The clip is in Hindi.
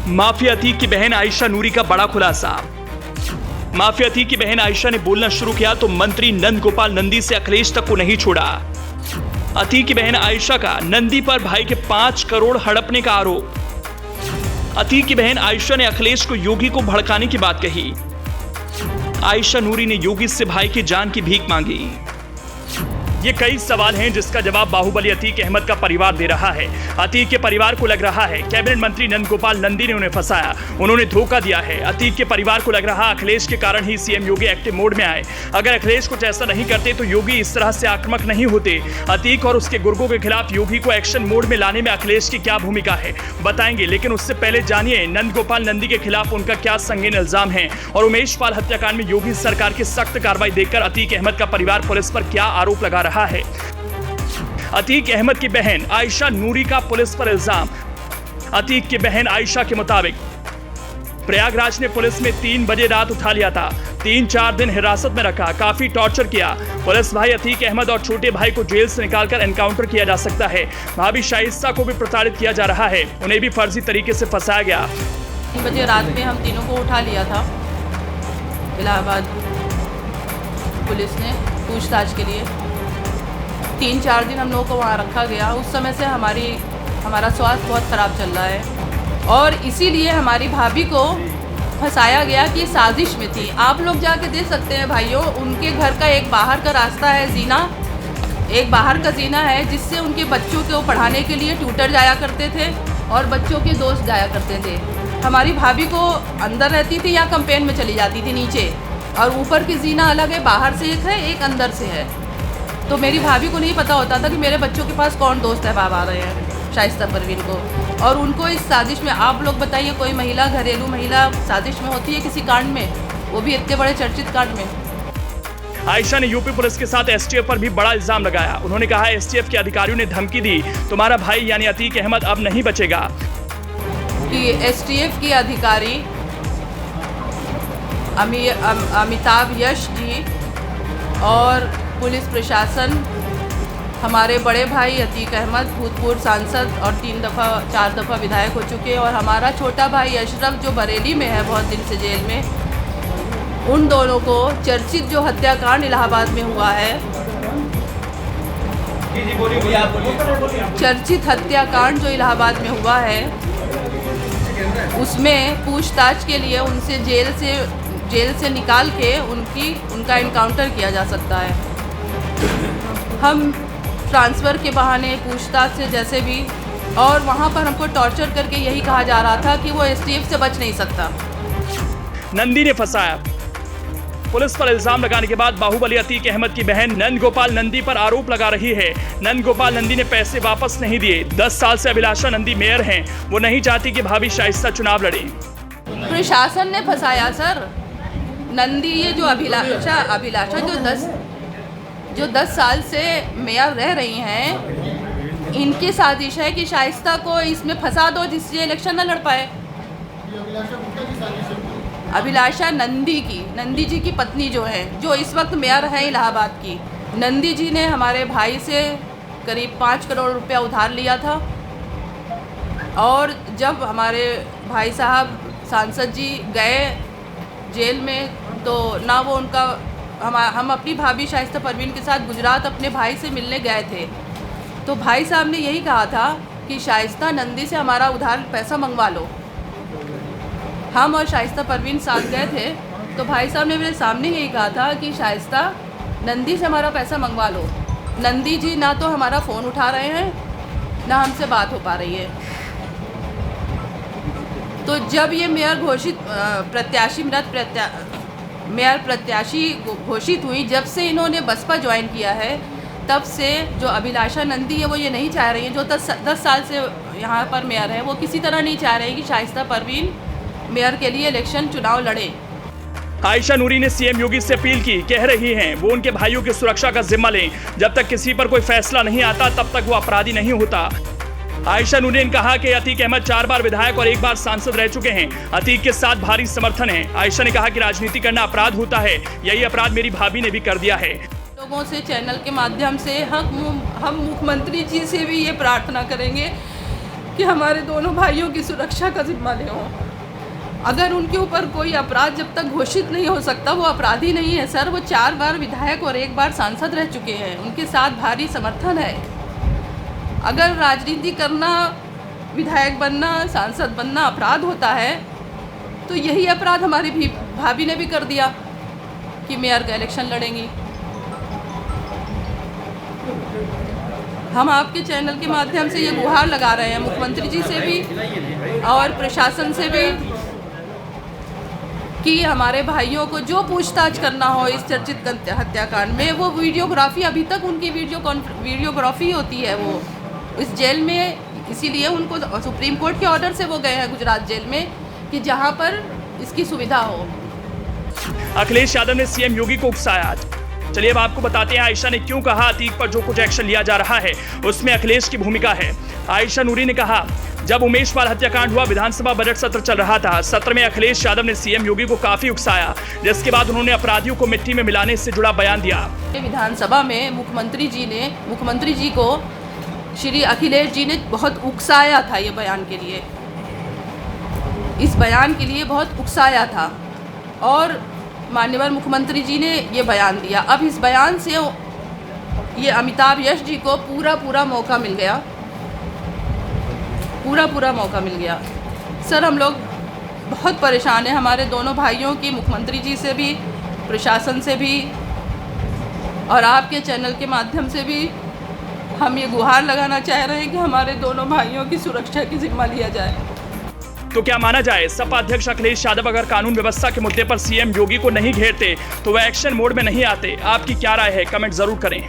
माफिया अतीक की बहन आयशा नूरी का बड़ा खुलासा। माफिया अतीक की बहन आयशा ने बोलना शुरू किया तो मंत्री नंद गोपाल नंदी से अखिलेश तक को नहीं छोड़ा। अतीक की बहन आयशा का नंदी पर भाई के 5 करोड़ हड़पने का आरोप। अतीक की बहन आयशा ने अखिलेश को योगी को भड़काने की बात कही। आयशा नूरी ने योगी से भाई की जान की भीख मांगी। ये कई सवाल हैं जिसका जवाब बाहुबली अतीक अहमद का परिवार दे रहा है। अतीक के परिवार को लग रहा है कैबिनेट मंत्री नंद गोपाल नंदी ने उन्हें फंसाया, उन्होंने धोखा दिया है। अतीक के परिवार को लग रहा अखिलेश के कारण ही सीएम योगी एक्टिव मोड में आए। अगर अखिलेश कुछ ऐसा नहीं करते तो योगी इस तरह से आक्रामक नहीं होते। अतीक और उसके गुर्गों के खिलाफ योगी को एक्शन मोड में लाने में अखिलेश की क्या भूमिका है बताएंगे, लेकिन उससे पहले जानिए नंद गोपाल नंदी के खिलाफ उनका क्या संगीन इल्जाम है और उमेश पाल हत्याकांड में योगी सरकार की सख्त कार्रवाई देखकर अतीक अहमद का परिवार पुलिस पर क्या आरोप लगा रहा है। अतीक अहमद की बहन आयशा नूरी का पुलिस पर इल्जाम। अतीक की बहन आयशा के मुताबिक प्रयागराज ने पुलिस में 3 बजे रात उठा लिया था, 3-4 दिन हिरासत में रखा, काफी टॉर्चर किया। पुलिस भाई अतीक अहमद और छोटे भाई को जेल से निकालकर एनकाउंटर किया जा सकता है। भाभी शाइस्ता को भी प्रताड़ित किया जा रहा है, उन्हें भी फर्जी तरीके से फंसाया गया। 3 बजे रात में हम तीनों को उठा लिया था इलाहाबाद पुलिस ने पूछताछ के लिए। 3-4 दिन हम लोगों को वहाँ रखा गया। उस समय से हमारा स्वास्थ्य बहुत ख़राब चल रहा है और इसीलिए हमारी भाभी को फंसाया गया कि साजिश में थी। आप लोग जाके देख सकते हैं भाइयों, उनके घर का एक बाहर का रास्ता है, जीना, एक बाहर का जीना है जिससे उनके बच्चों को पढ़ाने के लिए ट्यूटर जाया करते थे और बच्चों के दोस्त जाया करते थे। हमारी भाभी को अंदर रहती थी या कैंपेन में चली जाती थी नीचे, और ऊपर की जीना अलग है, बाहर से एक है, एक अंदर से है। तो मेरी भाभी को नहीं पता होता था कि मेरे बच्चों के पास कौन दोस्त है बाबा आ रहे हैं शाइस्ता परवीन को, और उनको इस साजिश में। आप लोग बताइए, कोई महिला, घरेलू महिला साजिश में होती है किसी कांड में, वो भी इतने बड़े चर्चित कांड में। आयशा ने यूपी पुलिस के साथ एसटीएफ पर भी बड़ा इल्जाम लगाया। उन्होंने कहा एसटीएफ के अधिकारियों ने धमकी दी, तुम्हारा भाई यानी अतीक अहमद अब नहीं बचेगा। कि एसटीएफ के अधिकारी अमिताभ यश जी और पुलिस प्रशासन, हमारे बड़े भाई अतीक अहमद भूतपूर्व सांसद और 4 दफ़ा विधायक हो चुके, और हमारा छोटा भाई अशरफ जो बरेली में है बहुत दिन से जेल में, उन दोनों को चर्चित जो हत्याकांड इलाहाबाद में हुआ है, चर्चित हत्याकांड जो इलाहाबाद में हुआ है, उसमें पूछताछ के लिए उनसे जेल से निकाल के उनका एनकाउंटर किया जा सकता है। हम ट्रांसफ़र के बहाने पूछताछ से जैसे भी, और वहाँ पर हमको टॉर्चर करके यही कहा जा रहा था कि वो एसटीएफ से बच नहीं सकता। नंदी ने फंसाया। पुलिस पर इल्जाम लगाने के बाद बाहुबली अतीक अहमद की बहन नंद गोपाल नंदी पर आरोप लगा रही है। नंद गोपाल नंदी ने पैसे वापस नहीं दिए। 10 साल से अभिलाषा नंदी मेयर हैं, वो नहीं चाहती कि भाभी शाइस्ता चुनाव लड़े। प्रशासन ने फंसाया सर। नंदी, ये जो अभिलाषा जो 10 साल से मेयर रह रही हैं, इनकी साजिश है कि शाइस्ता को इसमें फंसा दो जिससे इलेक्शन न लड़ पाए। अभिलाषा नंदी जी की पत्नी जो है, जो इस वक्त मेयर है इलाहाबाद की, नंदी जी ने हमारे भाई से करीब 5 करोड़ रुपया उधार लिया था, और जब हमारे भाई साहब सांसद जी गए जेल में तो ना वो उनका, हम अपनी भाभी शाइस्ता परवीन के साथ गुजरात अपने भाई से मिलने गए थे, तो भाई साहब ने यही कहा था कि शाइस्ता नंदी से हमारा उधार पैसा मंगवा लो। हम और शाइस्ता परवीन साथ गए थे, तो भाई साहब ने मेरे सामने यही कहा था कि शाइस्ता नंदी से हमारा पैसा मंगवा लो। नंदी जी ना तो हमारा फ़ोन उठा रहे हैं, ना हमसे बात हो पा रही है। तो जब ये मेयर प्रत्याशी घोषित हुई, जब से इन्होंने बसपा ज्वाइन किया है, तब से जो अभिलाषा नंदी है वो ये नहीं चाह रही है, जो 10 साल से यहाँ पर मेयर है, वो किसी तरह नहीं चाह रही कि शाइस्ता परवीन मेयर के लिए इलेक्शन चुनाव लड़े। आयशा नूरी ने सीएम योगी से अपील की, कह रही हैं वो उनके भाइयों की सुरक्षा का जिम्मा लें। जब तक किसी पर कोई फैसला नहीं आता तब तक वो अपराधी नहीं होता। आयशा नूरी ने कहा कि अतीक अहमद 4 बार विधायक और 1 बार सांसद रह चुके हैं। अतीक के साथ भारी समर्थन है। आयशा ने कहा कि राजनीति करना अपराध होता है, यही अपराध मेरी भाभी ने भी कर दिया है। लोगों से चैनल के माध्यम से हम मुख्यमंत्री जी से भी ये प्रार्थना करेंगे कि हमारे दोनों भाइयों की सुरक्षा का जिम्मा ले हो। अगर उनके ऊपर कोई अपराध जब तक घोषित नहीं हो सकता वो अपराधी नहीं है सर। वो 4 बार विधायक और 1 बार सांसद रह चुके हैं, उनके साथ भारी समर्थन है। अगर राजनीति करना, विधायक बनना, सांसद बनना अपराध होता है तो यही अपराध हमारी भाभी ने भी कर दिया कि मेयर का इलेक्शन लड़ेंगी। हम आपके चैनल के माध्यम से ये गुहार लगा रहे हैं मुख्यमंत्री जी से भी और प्रशासन से भी कि हमारे भाइयों को जो पूछताछ करना हो इस चर्चित हत्याकांड में, वो वीडियोग्राफी, अभी तक उनकी वीडियोग्राफी होती है वो इस जेल में। इसीलिए उनको सुप्रीम कोर्ट के ऑर्डर से वो गए हैं गुजरात जेल में कि जहां पर इसकी सुविधा हो। अखिलेश यादव ने सीएम योगी को उकसाया। चलिए अब आपको बताते हैं आयशा ने क्यों कहा अतीक पर जो कुछ एक्शन लिया जा रहा है उसमें अखिलेश की भूमिका है। आयशा नूरी ने कहा, जब उमेश पाल हत्याकांड हुआ, विधानसभा बजट सत्र चल रहा था। सत्र में अखिलेश यादव ने सीएम योगी को काफी उकसाया, जिसके बाद उन्होंने अपराधियों को मिट्टी में मिलाने से जुड़ा बयान दिया। विधानसभा में मुख्यमंत्री जी को श्री अखिलेश जी ने बहुत उकसाया था। ये बयान के लिए, इस बयान के लिए बहुत उकसाया था और माननीय मुख्यमंत्री जी ने ये बयान दिया। अब इस बयान से ये अमिताभ यश जी को पूरा मौका मिल गया, पूरा मौका मिल गया। सर हम लोग बहुत परेशान हैं, हमारे दोनों भाइयों की, मुख्यमंत्री जी से भी, प्रशासन से भी और आपके चैनल के माध्यम से भी हम ये गुहार लगाना चाह रहे हैं कि हमारे दोनों भाइयों की सुरक्षा की जिम्मा लिया जाए। तो क्या माना जाए, सपा अध्यक्ष अखिलेश यादव अगर कानून व्यवस्था के मुद्दे पर सीएम योगी को नहीं घेरते तो वह एक्शन मोड में नहीं आते? आपकी क्या राय है, कमेंट जरूर करें।